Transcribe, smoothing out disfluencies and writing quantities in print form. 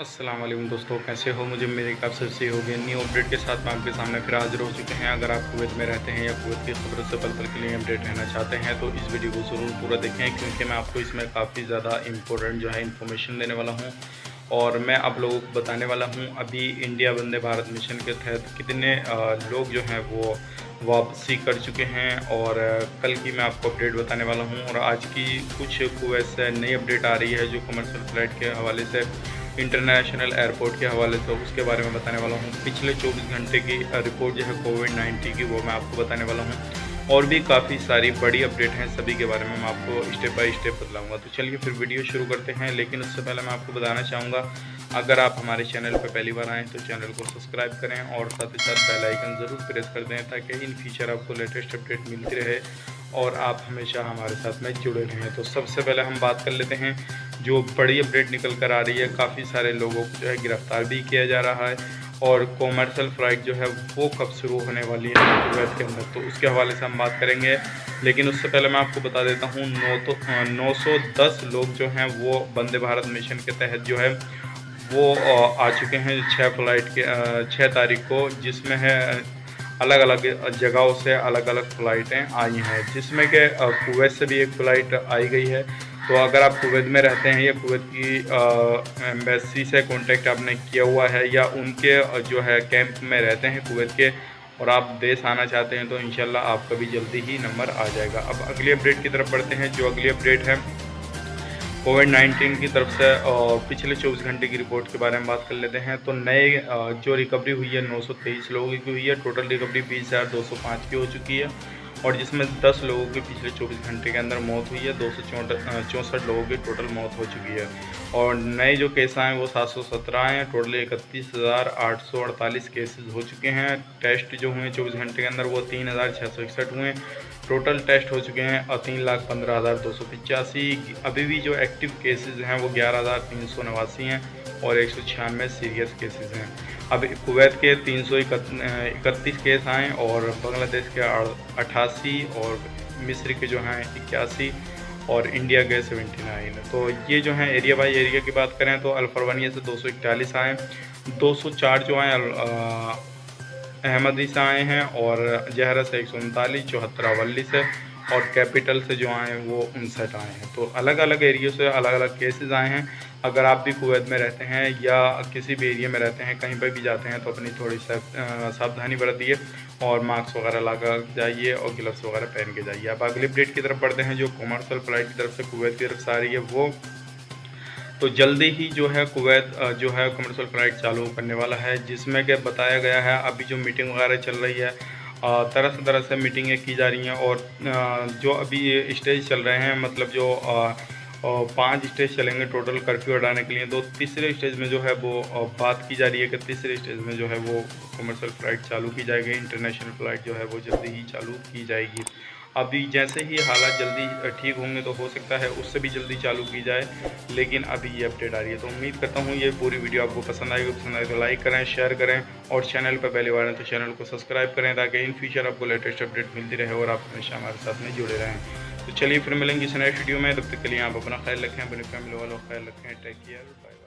अस्सलाम वालेकुम दोस्तों, कैसे हो? मुझे मेरे आप सबसे हो गए न्यू अपडेट के साथ मैं आपके सामने फिर हाजिर हो चुके हैं। अगर आप कुवैत में रहते हैं या कुवैत की खबरों से पल पल के लिए अपडेट रहना चाहते हैं तो इस वीडियो को ज़रूर पूरा देखें, क्योंकि मैं आपको इसमें काफ़ी ज़्यादा इम्पोर्टेंट जो है इन्फॉर्मेशन देने वाला हूँ। और मैं आप लोगों को बताने वाला हूँ अभी इंडिया वंदे भारत मिशन के तहत कितने लोग जो हैं वो वापसी कर चुके हैं। और कल की मैं आपको अपडेट बताने वाला हूँ। और आज की कुछ कुवैत से नई अपडेट आ रही है जो कमर्शियल फ्लाइट के हवाले से, इंटरनेशनल एयरपोर्ट के हवाले से, उसके बारे में बताने वाला हूँ। पिछले 24 घंटे की रिपोर्ट जो है कोविड-19 की, वो मैं आपको बताने वाला हूँ। और भी काफ़ी सारी बड़ी अपडेट हैं, सभी के बारे में मैं आपको स्टेप बाय स्टेप बतलाऊँगा। तो चलिए फिर वीडियो शुरू करते हैं। लेकिन उससे पहले मैं आपको बताना चाहूँगा, अगर आप हमारे चैनल पर पहली बार आएँ तो चैनल को सब्सक्राइब करें और साथ ही साथ बेल आइकन ज़रूर प्रेस कर दें, ताकि इन फ्यूचर आपको लेटेस्ट अपडेट मिलती रहे और आप हमेशा हमारे साथ में जुड़े रहें। तो सबसे पहले हम बात कर लेते हैं जो बड़ी अपडेट निकल कर आ रही है। काफ़ी सारे लोगों को जो है गिरफ़्तार भी किया जा रहा है। और कॉमर्शियल फ़्लाइट जो है वो कब शुरू होने वाली है कुवैत के अंदर, तो उसके हवाले से हम बात करेंगे। लेकिन उससे पहले मैं आपको बता देता हूँ 910 लोग जो हैं वो वंदे भारत मिशन के तहत जो है वो आ चुके हैं 6 फ़्लाइट के 6 तारीख को, जिसमें है अलग अलग जगहों से अलग अलग फ़्लाइटें आई हैं, जिसमें कि कुवैत से भी एक फ़्लाइट आई गई है। तो अगर आप कुवैत में रहते हैं या कुवैत की एम्बेसी से कांटेक्ट आपने किया हुआ है या उनके जो है कैंप में रहते हैं कुवैत के, और आप देश आना चाहते हैं, तो इंशाल्लाह आपका भी जल्दी ही नंबर आ जाएगा। अब अगली अपडेट की तरफ बढ़ते हैं। जो अगली अपडेट है कोविड-19 की तरफ से पिछले 24 घंटे की रिपोर्ट के बारे में बात कर लेते हैं। तो नए जो रिकवरी हुई है 923 लोगों की हुई है। टोटल रिकवरी 20,205 की हो चुकी है, और जिसमें 10 लोगों की पिछले 24 घंटे के अंदर मौत हुई है। 264 लोगों की टोटल मौत हो चुकी है। और नए जो केस आए वो 717 आए हैं। टोटल 31,848 केसेस हो चुके हैं। टेस्ट जो हुए 24 घंटे के अंदर वो 3,661 हुए। टोटल टेस्ट हो चुके हैं 3,15,285। अभी भी जो एक्टिव केसेस हैं वो 11,389 हैं और 196 सीरियस केसेस हैं। अब कुवैत के 331 केस आए और बांग्लादेश के 88 और मिस्र के जो हैं 81 और इंडिया के 79। तो ये जो है एरिया बाई एरिया की बात करें तो अल्फरवानिया से 241 आए, 204 जो आए अहमदी से आए हैं, और जहरा से 139, 74 अवली से, और कैपिटल से जो आए हैं वो 59 आए हैं। तो अलग अलग एरिया से अलग अलग केसेस आए हैं। अगर आप भी कुवैत में रहते हैं या किसी भी एरिया में रहते हैं, कहीं पर भी जाते हैं, तो अपनी थोड़ी सावधानी बरतिए और मास्क वगैरह लगा जाइए और ग्लव्स वगैरह पहन के जाइए। अब अगली अपडेट की तरफ बढ़ते हैं। जो कमर्शियल फ्लाइट की तरफ से कुवैत की तरफ से आ रही है वो, तो जल्दी ही जो है कुवैत जो है कमर्शियल फ़्लाइट चालू करने वाला है, जिसमें कि बताया गया है अभी जो मीटिंग वगैरह चल रही है, तरह से मीटिंगें की जा रही हैं। और जो अभी स्टेज चल रहे हैं, मतलब जो 5 स्टेज चलेंगे टोटल कर्फ्यू हटाने के लिए। तो तीसरे स्टेज में जो है वो बात की जा रही है कि तीसरे स्टेज में जो है वो कमर्शियल फ़्लाइट चालू की जाएगी। इंटरनेशनल फ़्लाइट जो है वो जल्दी ही चालू की जाएगी। अभी जैसे ही हालात जल्दी ठीक होंगे तो हो सकता है उससे भी जल्दी चालू की जाए, लेकिन अभी ये अपडेट आ रही है। तो उम्मीद करता हूँ ये पूरी वीडियो आपको पसंद आएगी। पसंद आए तो लाइक करें, शेयर करें, और चैनल पर पहली बार हैं तो चैनल को सब्सक्राइब करें, ताकि इन फ्यूचर आपको लेटेस्ट अपडेट मिलती रहे और आप हमेशा हमारे साथ में जुड़े रहें। तो चलिए फिर मिलेंगे इस नेक्स्ट वीडियो में। तब तक के लिए आप अपना ख्याल रखें, अपनी फैमिली वालों का ख्याल रखें। Take care, bye.